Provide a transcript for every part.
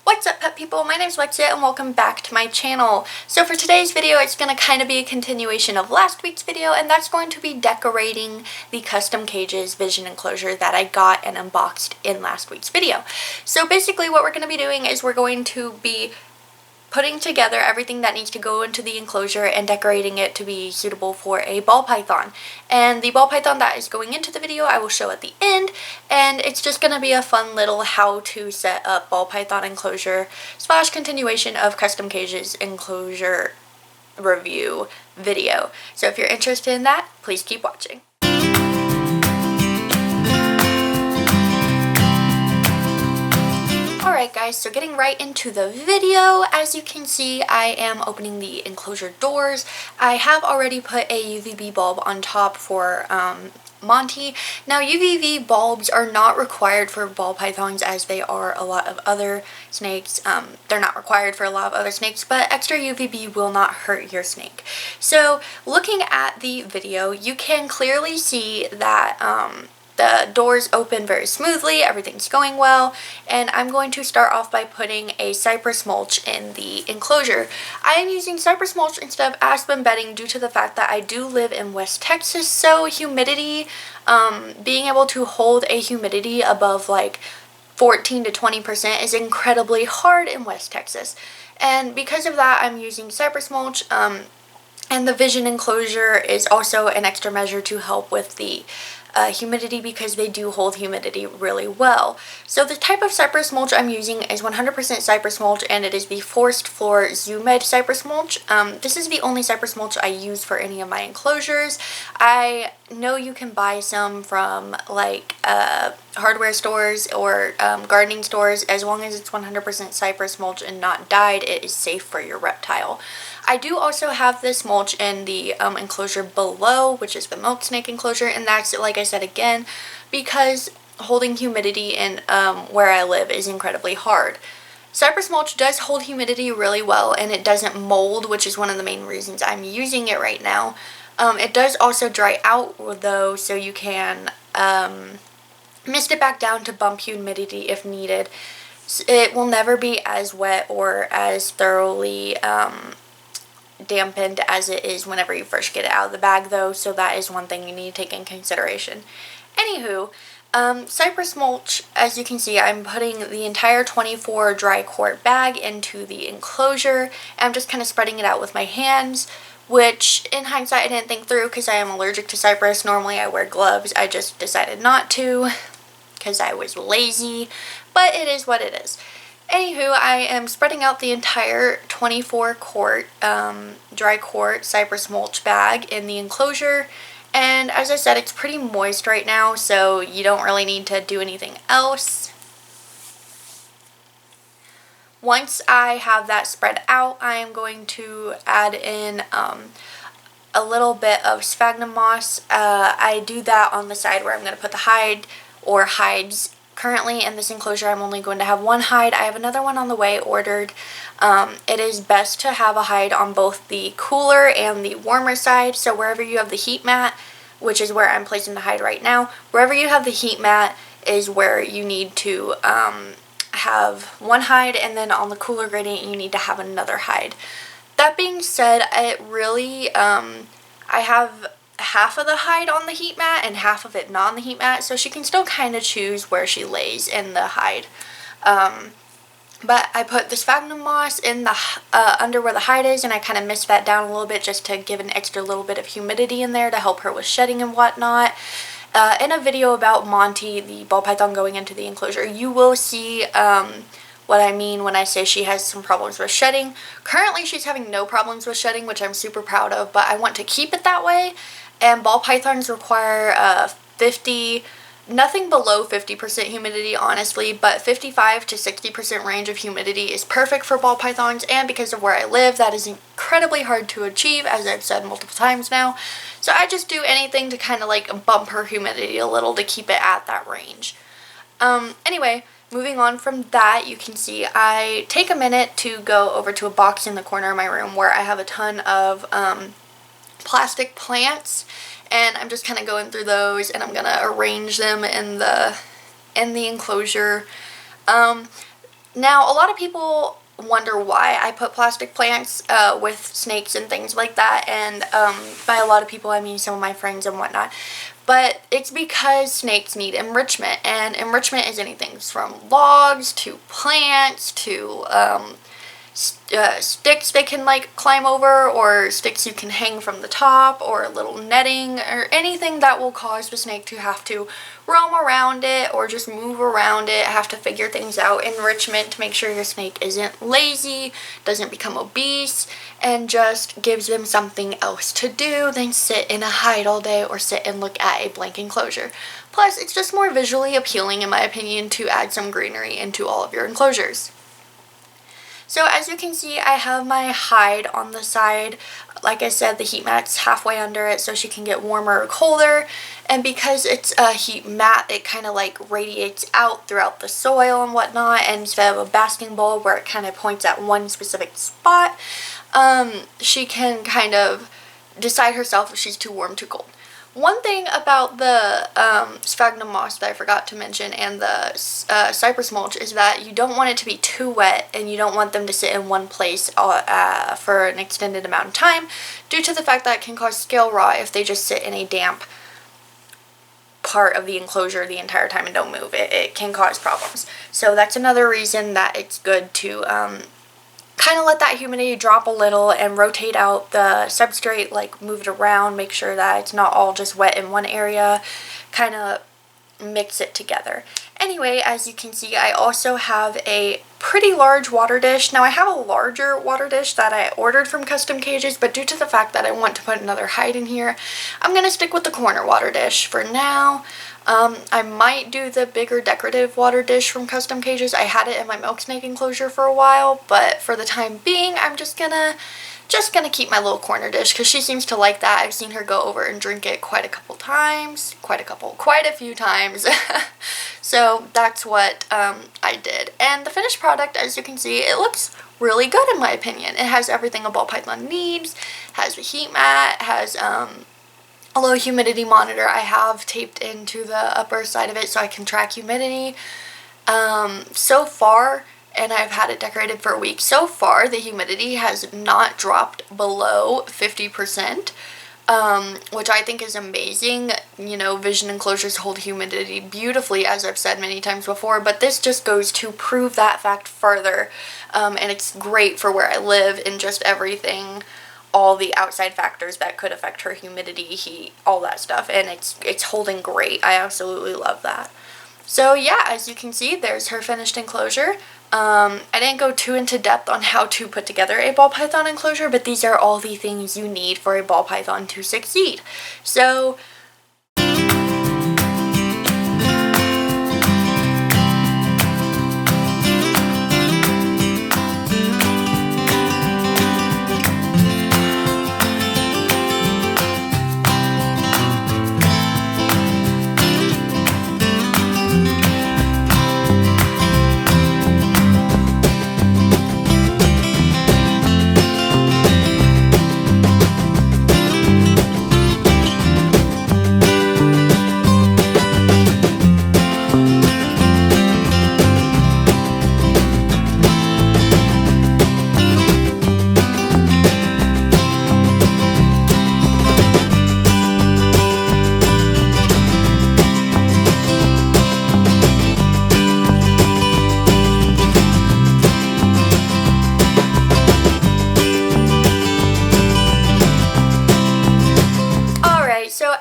What's up, pet people? My name's Lexia and welcome back to my channel. So for today's video, it's going to kind of be a continuation of last week's video, and that's going to be decorating the Custom Cages Vision Enclosure that I got and unboxed in last week's video. So basically what we're going to be doing is we're going to be putting together everything that needs to go into the enclosure and decorating it to be suitable for a ball python. And the ball python that is going into the video I will show at the end, and it's just going to be a fun little how to set up ball python enclosure / continuation of Custom Cages enclosure review video. So if you're interested in that, please keep watching. Alright guys, so getting right into the video, as you can see I am opening the enclosure doors. I have already put a UVB bulb on top for Monty. Now UVB bulbs are not required for ball pythons as they are a lot of other snakes. They're not required for a lot of other snakes, but extra UVB will not hurt your snake. So looking at the video, you can clearly see that the doors open very smoothly, everything's going well, and I'm going to start off by putting a Cypress Mulch in the enclosure. I am using Cypress Mulch instead of aspen bedding due to the fact that I do live in West Texas, so humidity, being able to hold a humidity above like 14 to 20% is incredibly hard in West Texas. And because of that, I'm using Cypress Mulch, and the Vision Enclosure is also an extra measure to help with the humidity because they do hold humidity really well. So the type of Cypress Mulch I'm using is 100% Cypress Mulch, and it is the Forest Floor Zoo-Med Cypress Mulch. This is the only Cypress Mulch I use for any of my enclosures. I know you can buy some from like hardware stores or gardening stores. As long as it's 100% Cypress Mulch and not dyed, it is safe for your reptile. I do also have this mulch in the enclosure below, which is the milk snake enclosure, and that's, like I said again, because holding humidity in where I live is incredibly hard. Cypress Mulch does hold humidity really well, and it doesn't mold, which is one of the main reasons I'm using it right now. It does also dry out though, so you can mist it back down to bump humidity if needed. It will never be as wet or as thoroughly dampened as it is whenever you first get it out of the bag though, so that is one thing you need to take in consideration. Anywho, Cypress Mulch, as you can see, I'm putting the entire 24 dry quart bag into the enclosure, and I'm just kind of spreading it out with my hands, which in hindsight I didn't think through because I am allergic to cypress. Normally I wear gloves, I just decided not to because I was lazy, but it is what it is. Anywho, I am spreading out the entire 24 quart dry quart Cypress Mulch bag in the enclosure, and as I said, it's pretty moist right now, so you don't really need to do anything else. Once I have that spread out, I am going to add in a little bit of sphagnum moss. I do that on the side where I'm going to put the hide or hides. Currently in this enclosure I'm only going to have one hide. I have another one on the way ordered. It is best to have a hide on both the cooler and the warmer side, so wherever you have the heat mat, which is where I'm placing the hide right now, wherever you have the heat mat is where you need to have one hide, and then on the cooler gradient you need to have another hide. That being said, it really, I have half of the hide on the heat mat and half of it not on the heat mat, so she can still kind of choose where she lays in the hide. But I put the sphagnum moss in the under where the hide is, and I kind of mist that down a little bit just to give an extra little bit of humidity in there to help her with shedding and whatnot. In a video about Monty, the ball python going into the enclosure, you will see what I mean when I say she has some problems with shedding. Currently she's having no problems with shedding, which I'm super proud of, but I want to keep it that way. And ball pythons require nothing below 50% humidity honestly, but 55 to 60% range of humidity is perfect for ball pythons, and because of where I live that is incredibly hard to achieve, as I've said multiple times now. So I just do anything to kind of like bump her humidity a little to keep it at that range. Anyway, moving on from that, you can see I take a minute to go over to a box in the corner of my room where I have a ton of plastic plants, and I'm just kind of going through those, and I'm gonna arrange them in the enclosure. Now, a lot of people wonder why I put plastic plants with snakes and things like that, and by a lot of people I mean some of my friends and whatnot. But it's because snakes need enrichment, and enrichment is anything from logs to plants to sticks they can like climb over, or sticks you can hang from the top, or a little netting, or anything that will cause the snake to have to roam around it or just move around it, have to figure things out. Enrichment to make sure your snake isn't lazy, doesn't become obese, and just gives them something else to do than sit in a hide all day or sit and look at a blank enclosure. Plus, it's just more visually appealing, in my opinion, to add some greenery into all of your enclosures. So as you can see, I have my hide on the side. Like I said, the heat mat's halfway under it so she can get warmer or colder. And because it's a heat mat, it kind of like radiates out throughout the soil and whatnot. And instead of a basking bulb where it kind of points at one specific spot, she can kind of decide herself if she's too warm, too cold. One thing about the sphagnum moss that I forgot to mention and the Cypress Mulch is that you don't want it to be too wet, and you don't want them to sit in one place for an extended amount of time, due to the fact that it can cause scale rot if they just sit in a damp part of the enclosure the entire time and don't move. It can cause problems. So that's another reason that it's good to kind of let that humidity drop a little and rotate out the substrate, like move it around, make sure that it's not all just wet in one area, kind of mix it together. Anyway, as you can see, I also have a pretty large water dish. Now, I have a larger water dish that I ordered from Custom Cages, but due to the fact that I want to put another hide in here, I'm going to stick with the corner water dish for now. I might do the bigger decorative water dish from Custom Cages. I had it in my milk snake enclosure for a while, but for the time being, I'm just gonna keep my little corner dish because she seems to like that. I've seen her go over and drink it quite a few times. So that's what I did. And the finished product, as you can see, it looks really good in my opinion. It has everything a ball python needs, has the heat mat, has a low humidity monitor I have taped into the upper side of it so I can track humidity. So far, and I've had it decorated for a week, so far the humidity has not dropped below 50%, which I think is amazing. You know, vision enclosures hold humidity beautifully, as I've said many times before, but this just goes to prove that fact further, and it's great for where I live and just everything, all the outside factors that could affect her humidity, heat, all that stuff, and it's holding great. I absolutely love that. So yeah, as you can see, there's her finished enclosure. I didn't go too into depth on how to put together a ball python enclosure, but these are all the things you need for a ball python to succeed. So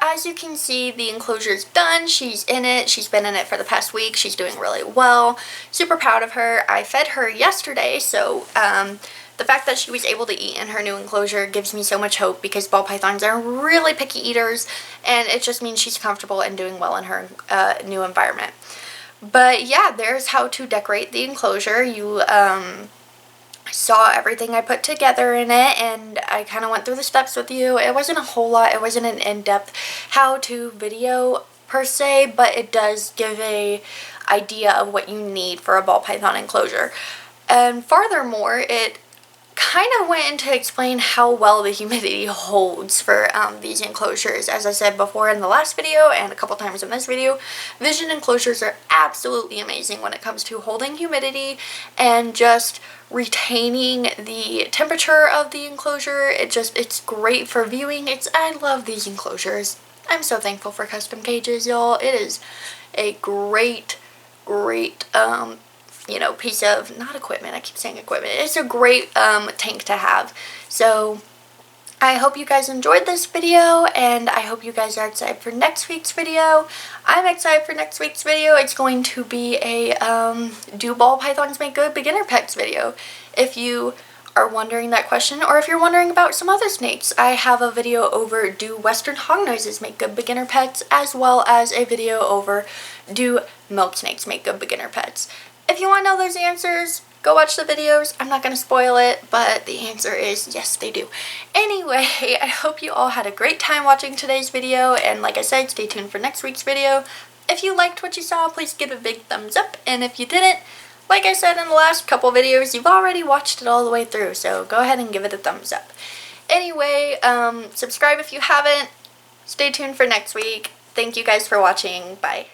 as you can see, the enclosure's done. She's in it. She's been in it for the past week. She's doing really well. Super proud of her. I fed her yesterday, so the fact that she was able to eat in her new enclosure gives me so much hope, because ball pythons are really picky eaters, and it just means she's comfortable and doing well in her new environment. But yeah, there's how to decorate the enclosure. You saw everything I put together in it, and I kind of went through the steps with you. It wasn't a whole lot. It wasn't an in-depth how-to video per se, but it does give a idea of what you need for a ball python enclosure. And furthermore, it kind of went in to explain how well the humidity holds for these enclosures. As I said before in the last video and a couple times in this video, vision enclosures are absolutely amazing when it comes to holding humidity and just retaining the temperature of the enclosure. It's great for viewing. I love these enclosures. I'm so thankful for Custom Cages, y'all. It is a great you know, piece of, not equipment, I keep saying equipment, it's a great tank to have. So I hope you guys enjoyed this video, and I hope you guys are excited for next week's video. I'm excited for next week's video. It's going to be a do ball pythons make good beginner pets video. If you are wondering that question, or if you're wondering about some other snakes, I have a video over do western hognoses make good beginner pets, as well as a video over do milk snakes make good beginner pets. If you want to know those answers, go watch the videos. I'm not going to spoil it, but the answer is yes, they do. Anyway, I hope you all had a great time watching today's video, and like I said, stay tuned for next week's video. If you liked what you saw, please give it a big thumbs up, and if you didn't, like I said in the last couple videos, you've already watched it all the way through, so go ahead and give it a thumbs up. Anyway, subscribe if you haven't. Stay tuned for next week. Thank you guys for watching. Bye.